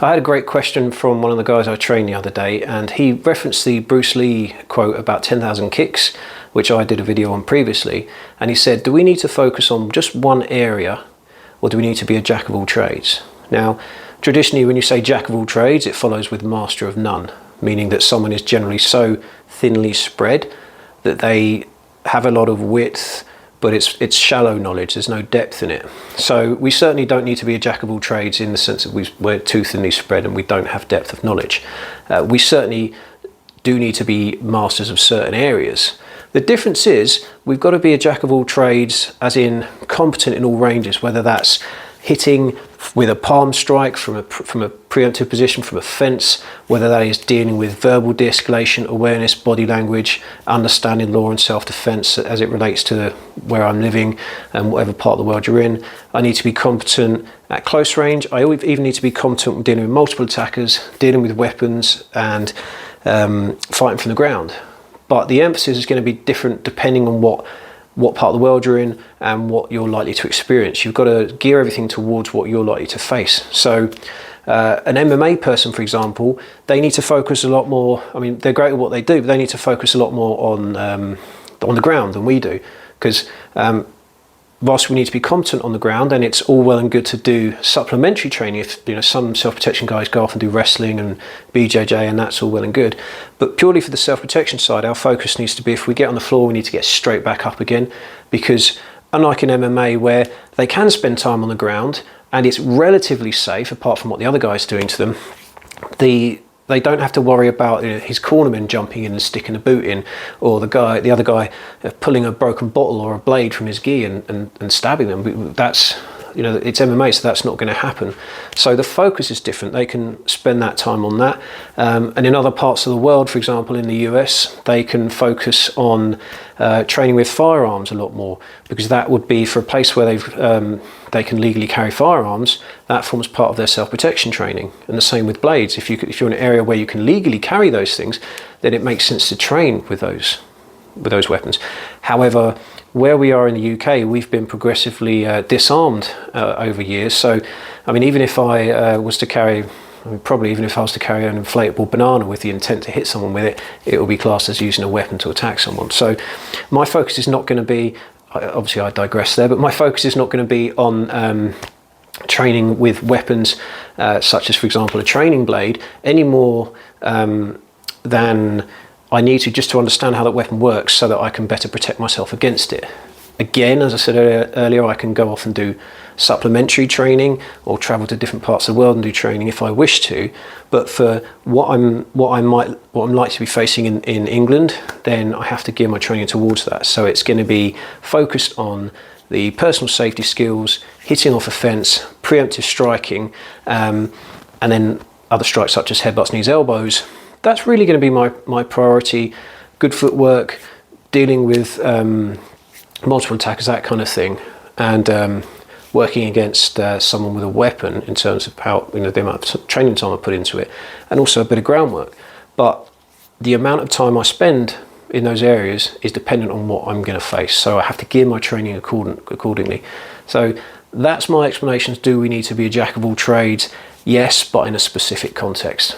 I had a great question from one of the guys I trained the other day, and he referenced the Bruce Lee quote about 10,000 kicks, which I did a video on previously. And he said, do we need to focus on just one area, or do we need to be a jack of all trades? Now, traditionally, when you say jack of all trades, it follows with master of none, meaning that someone is generally so thinly spread that they have a lot of width, but it's shallow knowledge, there's no depth in it. So we certainly don't need to be a jack of all trades in the sense that we're too thinly spread and we don't have depth of knowledge. We certainly do need to be masters of certain areas. The difference is we've got to be a jack of all trades, as in competent in all ranges, whether that's hitting with a palm strike from a preemptive position from a fence, whether that is dealing with verbal de-escalation, awareness, body language, understanding law and self-defense as it relates to where I'm living and whatever part of the world you're in. I need to be competent at close range. I even need to be competent with dealing with multiple attackers, dealing with weapons, and fighting from the ground. But the emphasis is going to be different depending on what part of the world you're in and what you're likely to experience. You've got to gear everything towards what you're likely to face. So an MMA person, for example, they need to focus a lot more. I mean, they're great at what they do, but they need to focus a lot more on the ground than we do, because whilst we need to be competent on the ground, and it's all well and good to do supplementary training. If some self-protection guys go off and do wrestling and BJJ, and that's all well and good, but purely for the self-protection side, our focus needs to be, if we get on the floor, we need to get straight back up again, because unlike in MMA where they can spend time on the ground and it's relatively safe, apart from what the other guy's doing to them, they don't have to worry about his cornerman jumping in and sticking a boot in, or the other guy pulling a broken bottle or a blade from his gi and stabbing them. That's, it's MMA, so that's not going to happen. So the focus is different. They can spend that time on that. And in other parts of the world, for example, in the US, they can focus on training with firearms a lot more, because that would be for a place where they can legally carry firearms. That forms part of their self-protection training. And the same with blades. If you're in an area where you can legally carry those things, then it makes sense to train with those weapons. However, where we are in the UK, we've been progressively disarmed over years. So, I mean, even if I was to carry, probably even if I was to carry an inflatable banana with the intent to hit someone with it, it will be classed as using a weapon to attack someone. So my focus is not going to be, obviously I digress there, but my focus is not going to be on training with weapons such as, for example, a training blade, any more than I need to just to understand how that weapon works so that I can better protect myself against it. Again, as I said earlier, I can go off and do supplementary training or travel to different parts of the world and do training if I wish to. But for what I'm likely to be facing in England, then I have to gear my training towards that. So it's going to be focused on the personal safety skills, hitting off a fence, preemptive striking, and then other strikes such as headbutts, knees, elbows. That's really going to be my priority. Good footwork, dealing with multiple attackers, that kind of thing, and working against someone with a weapon in terms of how the amount of training time I put into it, and also a bit of groundwork. But the amount of time I spend in those areas is dependent on what I'm going to face. So I have to gear my training accordingly. So that's my explanations. Do we need to be a jack of all trades? Yes, but in a specific context.